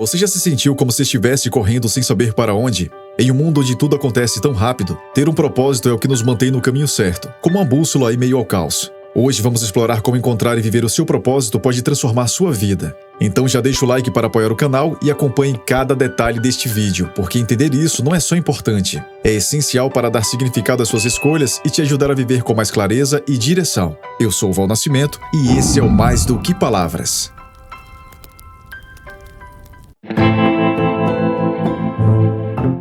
Você já se sentiu como se estivesse correndo sem saber para onde? Em um mundo onde tudo acontece tão rápido, ter um propósito é o que nos mantém no caminho certo, como uma bússola em meio ao caos. Hoje vamos explorar como encontrar e viver o seu propósito pode transformar sua vida. Então já deixa o like para apoiar o canal e acompanhe cada detalhe deste vídeo, porque entender isso não é só importante, é essencial para dar significado às suas escolhas e te ajudar a viver com mais clareza e direção. Eu sou o Val Nascimento e esse é o Mais do que Palavras.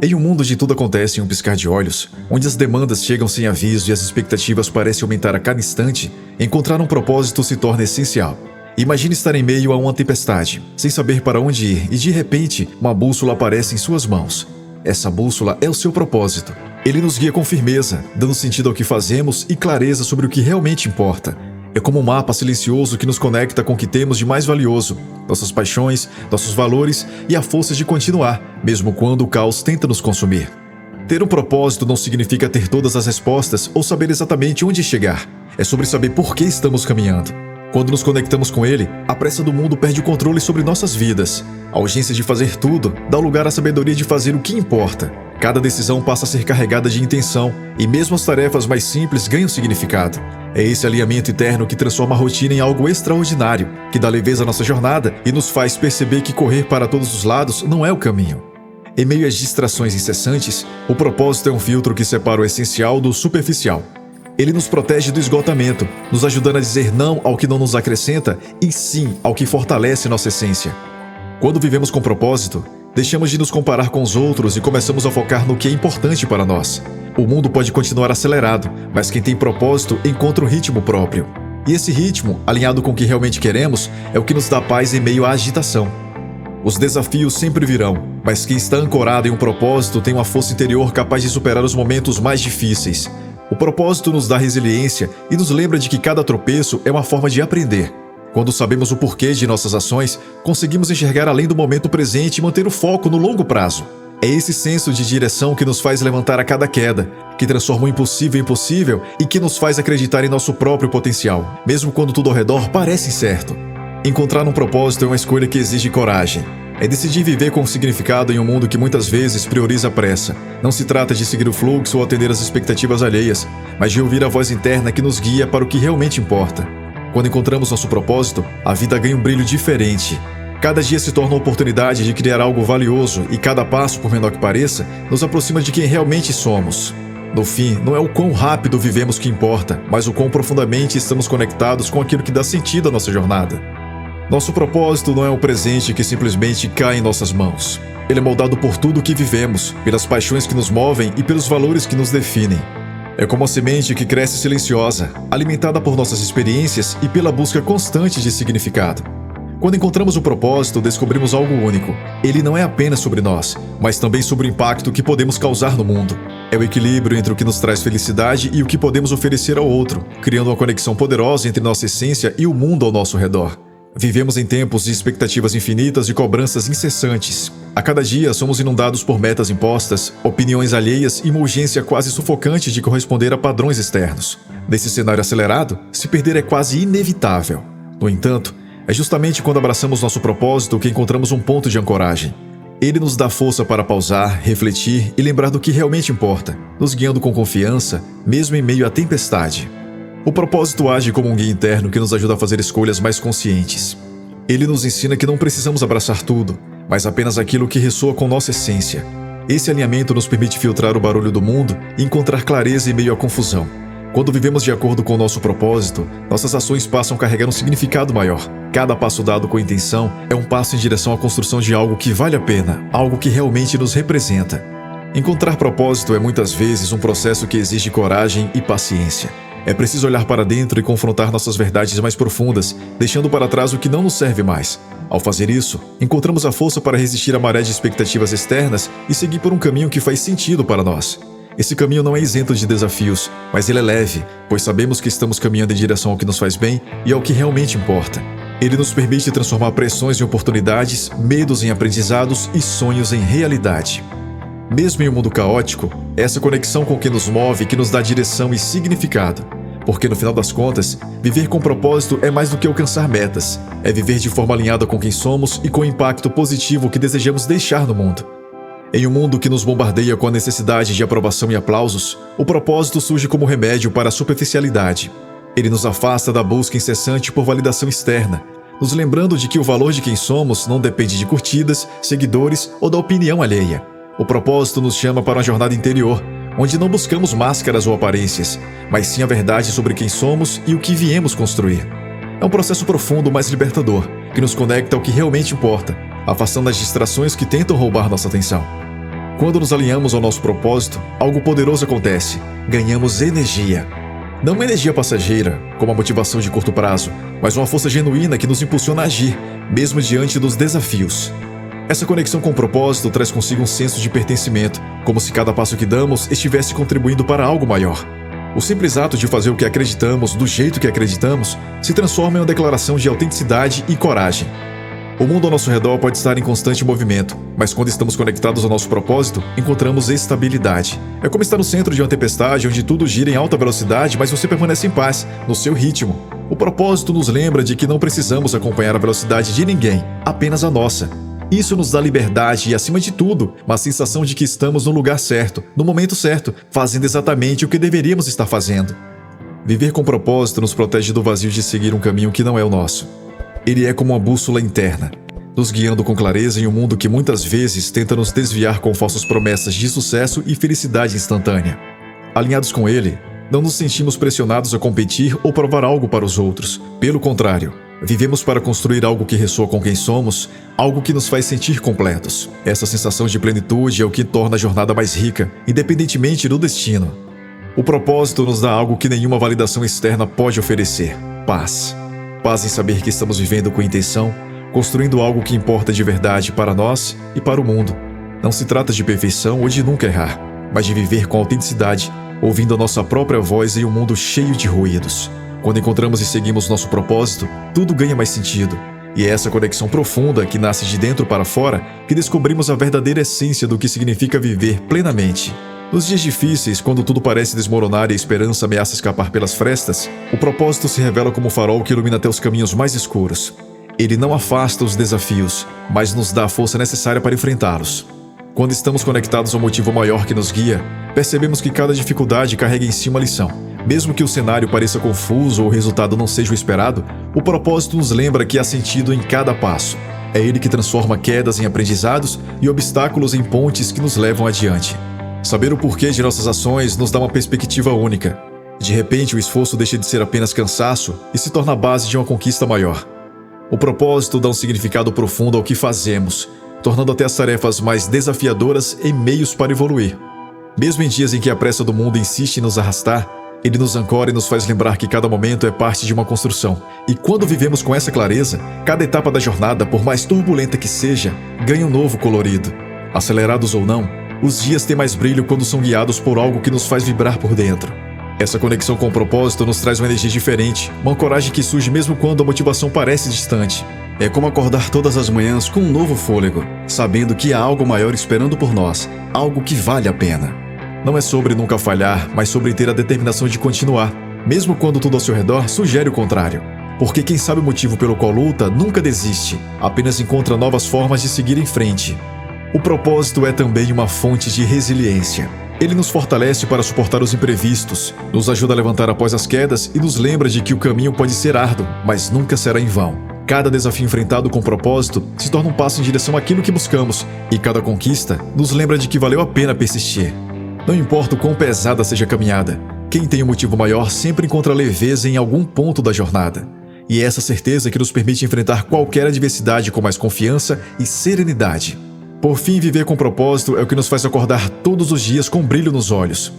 Em um mundo onde tudo acontece em um piscar de olhos, onde as demandas chegam sem aviso e as expectativas parecem aumentar a cada instante, encontrar um propósito se torna essencial. Imagine estar em meio a uma tempestade, sem saber para onde ir, e de repente, uma bússola aparece em suas mãos. Essa bússola é o seu propósito. Ele nos guia com firmeza, dando sentido ao que fazemos e clareza sobre o que realmente importa. É como um mapa silencioso que nos conecta com o que temos de mais valioso, nossas paixões, nossos valores e a força de continuar, mesmo quando o caos tenta nos consumir. Ter um propósito não significa ter todas as respostas ou saber exatamente onde chegar. É sobre saber por que estamos caminhando. Quando nos conectamos com ele, a pressa do mundo perde o controle sobre nossas vidas. A urgência de fazer tudo dá lugar à sabedoria de fazer o que importa. Cada decisão passa a ser carregada de intenção, e mesmo as tarefas mais simples ganham significado. É esse alinhamento interno que transforma a rotina em algo extraordinário, que dá leveza à nossa jornada e nos faz perceber que correr para todos os lados não é o caminho. Em meio às distrações incessantes, o propósito é um filtro que separa o essencial do superficial. Ele nos protege do esgotamento, nos ajudando a dizer não ao que não nos acrescenta e sim ao que fortalece nossa essência. Quando vivemos com propósito, deixamos de nos comparar com os outros e começamos a focar no que é importante para nós. O mundo pode continuar acelerado, mas quem tem propósito encontra um ritmo próprio. E esse ritmo, alinhado com o que realmente queremos, é o que nos dá paz em meio à agitação. Os desafios sempre virão, mas quem está ancorado em um propósito tem uma força interior capaz de superar os momentos mais difíceis. O propósito nos dá resiliência e nos lembra de que cada tropeço é uma forma de aprender. Quando sabemos o porquê de nossas ações, conseguimos enxergar além do momento presente e manter o foco no longo prazo. É esse senso de direção que nos faz levantar a cada queda, que transforma o impossível em possível e que nos faz acreditar em nosso próprio potencial, mesmo quando tudo ao redor parece incerto. Encontrar um propósito é uma escolha que exige coragem. É decidir viver com significado em um mundo que muitas vezes prioriza a pressa. Não se trata de seguir o fluxo ou atender às expectativas alheias, mas de ouvir a voz interna que nos guia para o que realmente importa. Quando encontramos nosso propósito, a vida ganha um brilho diferente. Cada dia se torna uma oportunidade de criar algo valioso e cada passo, por menor que pareça, nos aproxima de quem realmente somos. No fim, não é o quão rápido vivemos que importa, mas o quão profundamente estamos conectados com aquilo que dá sentido à nossa jornada. Nosso propósito não é um presente que simplesmente cai em nossas mãos. Ele é moldado por tudo o que vivemos, pelas paixões que nos movem e pelos valores que nos definem. É como a semente que cresce silenciosa, alimentada por nossas experiências e pela busca constante de significado. Quando encontramos o propósito, descobrimos algo único. Ele não é apenas sobre nós, mas também sobre o impacto que podemos causar no mundo. É o equilíbrio entre o que nos traz felicidade e o que podemos oferecer ao outro, criando uma conexão poderosa entre nossa essência e o mundo ao nosso redor. Vivemos em tempos de expectativas infinitas e cobranças incessantes. A cada dia somos inundados por metas impostas, opiniões alheias e uma urgência quase sufocante de corresponder a padrões externos. Nesse cenário acelerado, se perder é quase inevitável. No entanto, é justamente quando abraçamos nosso propósito que encontramos um ponto de ancoragem. Ele nos dá força para pausar, refletir e lembrar do que realmente importa, nos guiando com confiança, mesmo em meio à tempestade. O propósito age como um guia interno que nos ajuda a fazer escolhas mais conscientes. Ele nos ensina que não precisamos abraçar tudo, mas apenas aquilo que ressoa com nossa essência. Esse alinhamento nos permite filtrar o barulho do mundo e encontrar clareza em meio à confusão. Quando vivemos de acordo com o nosso propósito, nossas ações passam a carregar um significado maior. Cada passo dado com intenção é um passo em direção à construção de algo que vale a pena, algo que realmente nos representa. Encontrar propósito é muitas vezes um processo que exige coragem e paciência. É preciso olhar para dentro e confrontar nossas verdades mais profundas, deixando para trás o que não nos serve mais. Ao fazer isso, encontramos a força para resistir à maré de expectativas externas e seguir por um caminho que faz sentido para nós. Esse caminho não é isento de desafios, mas ele é leve, pois sabemos que estamos caminhando em direção ao que nos faz bem e ao que realmente importa. Ele nos permite transformar pressões em oportunidades, medos em aprendizados e sonhos em realidade. Mesmo em um mundo caótico, é essa conexão com o que nos move que nos dá direção e significado. Porque no final das contas, viver com propósito é mais do que alcançar metas. É viver de forma alinhada com quem somos e com o impacto positivo que desejamos deixar no mundo. Em um mundo que nos bombardeia com a necessidade de aprovação e aplausos, o propósito surge como remédio para a superficialidade. Ele nos afasta da busca incessante por validação externa, nos lembrando de que o valor de quem somos não depende de curtidas, seguidores ou da opinião alheia. O propósito nos chama para uma jornada interior, onde não buscamos máscaras ou aparências, mas sim a verdade sobre quem somos e o que viemos construir. É um processo profundo, mas libertador, que nos conecta ao que realmente importa, afastando as distrações que tentam roubar nossa atenção. Quando nos alinhamos ao nosso propósito, algo poderoso acontece. Ganhamos energia. Não uma energia passageira, como a motivação de curto prazo, mas uma força genuína que nos impulsiona a agir, mesmo diante dos desafios. Essa conexão com o propósito traz consigo um senso de pertencimento, como se cada passo que damos estivesse contribuindo para algo maior. O simples ato de fazer o que acreditamos, do jeito que acreditamos, se transforma em uma declaração de autenticidade e coragem. O mundo ao nosso redor pode estar em constante movimento, mas quando estamos conectados ao nosso propósito, encontramos estabilidade. É como estar no centro de uma tempestade onde tudo gira em alta velocidade, mas você permanece em paz, no seu ritmo. O propósito nos lembra de que não precisamos acompanhar a velocidade de ninguém, apenas a nossa. Isso nos dá liberdade e, acima de tudo, uma sensação de que estamos no lugar certo, no momento certo, fazendo exatamente o que deveríamos estar fazendo. Viver com propósito nos protege do vazio de seguir um caminho que não é o nosso. Ele é como uma bússola interna, nos guiando com clareza em um mundo que muitas vezes tenta nos desviar com falsas promessas de sucesso e felicidade instantânea. Alinhados com ele, não nos sentimos pressionados a competir ou provar algo para os outros. Pelo contrário, vivemos para construir algo que ressoa com quem somos, algo que nos faz sentir completos. Essa sensação de plenitude é o que torna a jornada mais rica, independentemente do destino. O propósito nos dá algo que nenhuma validação externa pode oferecer: paz. Paz em saber que estamos vivendo com intenção, construindo algo que importa de verdade para nós e para o mundo. Não se trata de perfeição ou de nunca errar, mas de viver com autenticidade, ouvindo a nossa própria voz em um mundo cheio de ruídos. Quando encontramos e seguimos nosso propósito, tudo ganha mais sentido. E é essa conexão profunda que nasce de dentro para fora que descobrimos a verdadeira essência do que significa viver plenamente. Nos dias difíceis, quando tudo parece desmoronar e a esperança ameaça escapar pelas frestas, o propósito se revela como um farol que ilumina até os caminhos mais escuros. Ele não afasta os desafios, mas nos dá a força necessária para enfrentá-los. Quando estamos conectados ao motivo maior que nos guia, percebemos que cada dificuldade carrega em si uma lição. Mesmo que o cenário pareça confuso ou o resultado não seja o esperado, o propósito nos lembra que há sentido em cada passo. É ele que transforma quedas em aprendizados e obstáculos em pontes que nos levam adiante. Saber o porquê de nossas ações nos dá uma perspectiva única. De repente, o esforço deixa de ser apenas cansaço e se torna a base de uma conquista maior. O propósito dá um significado profundo ao que fazemos, tornando até as tarefas mais desafiadoras em meios para evoluir. Mesmo em dias em que a pressa do mundo insiste em nos arrastar, ele nos ancora e nos faz lembrar que cada momento é parte de uma construção. E quando vivemos com essa clareza, cada etapa da jornada, por mais turbulenta que seja, ganha um novo colorido. Acelerados ou não, os dias têm mais brilho quando são guiados por algo que nos faz vibrar por dentro. Essa conexão com o propósito nos traz uma energia diferente, uma coragem que surge mesmo quando a motivação parece distante. É como acordar todas as manhãs com um novo fôlego, sabendo que há algo maior esperando por nós, algo que vale a pena. Não é sobre nunca falhar, mas sobre ter a determinação de continuar, mesmo quando tudo ao seu redor sugere o contrário. Porque quem sabe o motivo pelo qual luta nunca desiste, apenas encontra novas formas de seguir em frente. O propósito é também uma fonte de resiliência. Ele nos fortalece para suportar os imprevistos, nos ajuda a levantar após as quedas e nos lembra de que o caminho pode ser árduo, mas nunca será em vão. Cada desafio enfrentado com propósito se torna um passo em direção àquilo que buscamos, e cada conquista nos lembra de que valeu a pena persistir. Não importa o quão pesada seja a caminhada, quem tem um motivo maior sempre encontra leveza em algum ponto da jornada. E é essa certeza que nos permite enfrentar qualquer adversidade com mais confiança e serenidade. Por fim, viver com propósito é o que nos faz acordar todos os dias com brilho nos olhos.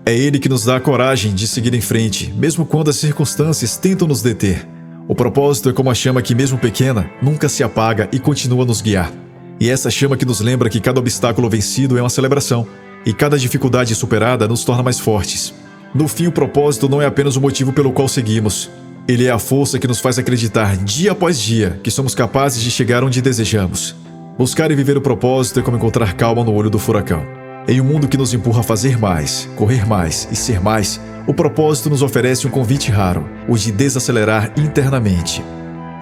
É ele que nos dá a coragem de seguir em frente, mesmo quando as circunstâncias tentam nos deter. O propósito é como a chama que, mesmo pequena, nunca se apaga e continua a nos guiar. E essa chama que nos lembra que cada obstáculo vencido é uma celebração, e cada dificuldade superada nos torna mais fortes. No fim, o propósito não é apenas o motivo pelo qual seguimos. Ele é a força que nos faz acreditar, dia após dia, que somos capazes de chegar onde desejamos. Buscar e viver o propósito é como encontrar calma no olho do furacão. Em um mundo que nos empurra a fazer mais, correr mais e ser mais, o propósito nos oferece um convite raro, o de desacelerar internamente.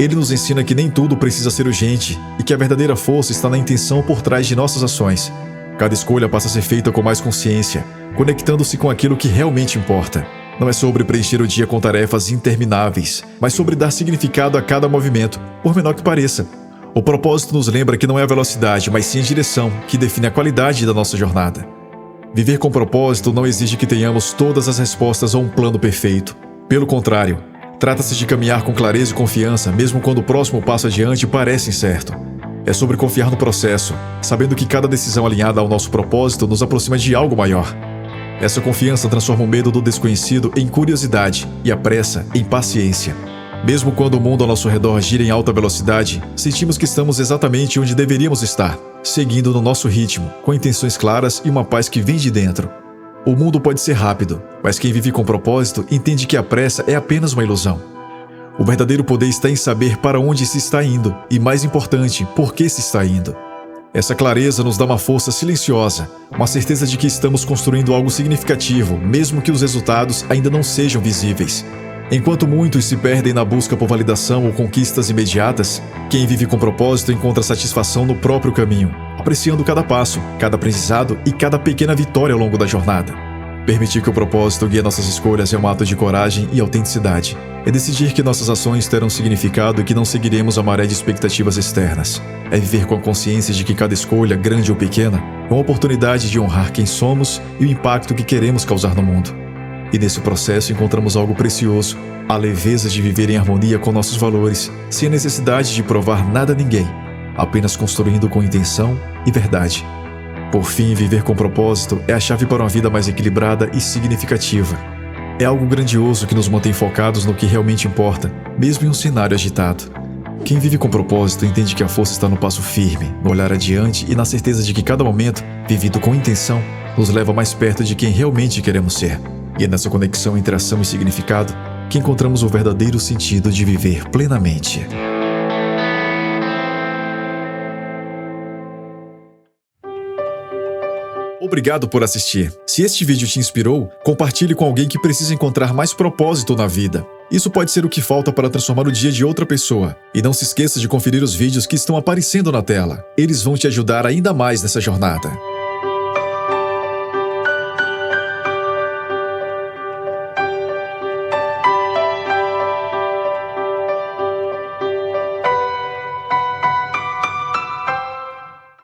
Ele nos ensina que nem tudo precisa ser urgente e que a verdadeira força está na intenção por trás de nossas ações. Cada escolha passa a ser feita com mais consciência, conectando-se com aquilo que realmente importa. Não é sobre preencher o dia com tarefas intermináveis, mas sobre dar significado a cada movimento, por menor que pareça. O propósito nos lembra que não é a velocidade, mas sim a direção, que define a qualidade da nossa jornada. Viver com propósito não exige que tenhamos todas as respostas a um plano perfeito. Pelo contrário, trata-se de caminhar com clareza e confiança, mesmo quando o próximo passo adiante parece incerto. É sobre confiar no processo, sabendo que cada decisão alinhada ao nosso propósito nos aproxima de algo maior. Essa confiança transforma o medo do desconhecido em curiosidade e a pressa em paciência. Mesmo quando o mundo ao nosso redor gira em alta velocidade, sentimos que estamos exatamente onde deveríamos estar, seguindo no nosso ritmo, com intenções claras e uma paz que vem de dentro. O mundo pode ser rápido, mas quem vive com propósito entende que a pressa é apenas uma ilusão. O verdadeiro poder está em saber para onde se está indo e, mais importante, por que se está indo. Essa clareza nos dá uma força silenciosa, uma certeza de que estamos construindo algo significativo, mesmo que os resultados ainda não sejam visíveis. Enquanto muitos se perdem na busca por validação ou conquistas imediatas, quem vive com propósito encontra satisfação no próprio caminho, apreciando cada passo, cada aprendizado e cada pequena vitória ao longo da jornada. Permitir que o propósito guie nossas escolhas é um ato de coragem e autenticidade. É decidir que nossas ações terão significado e que não seguiremos a maré de expectativas externas. É viver com a consciência de que cada escolha, grande ou pequena, é uma oportunidade de honrar quem somos e o impacto que queremos causar no mundo. E nesse processo encontramos algo precioso, a leveza de viver em harmonia com nossos valores, sem a necessidade de provar nada a ninguém, apenas construindo com intenção e verdade. Por fim, viver com propósito é a chave para uma vida mais equilibrada e significativa. É algo grandioso que nos mantém focados no que realmente importa, mesmo em um cenário agitado. Quem vive com propósito entende que a força está no passo firme, no olhar adiante e na certeza de que cada momento, vivido com intenção, nos leva mais perto de quem realmente queremos ser. E é nessa conexão entre ação e significado que encontramos o verdadeiro sentido de viver plenamente. Obrigado por assistir. Se este vídeo te inspirou, compartilhe com alguém que precisa encontrar mais propósito na vida. Isso pode ser o que falta para transformar o dia de outra pessoa. E não se esqueça de conferir os vídeos que estão aparecendo na tela. Eles vão te ajudar ainda mais nessa jornada.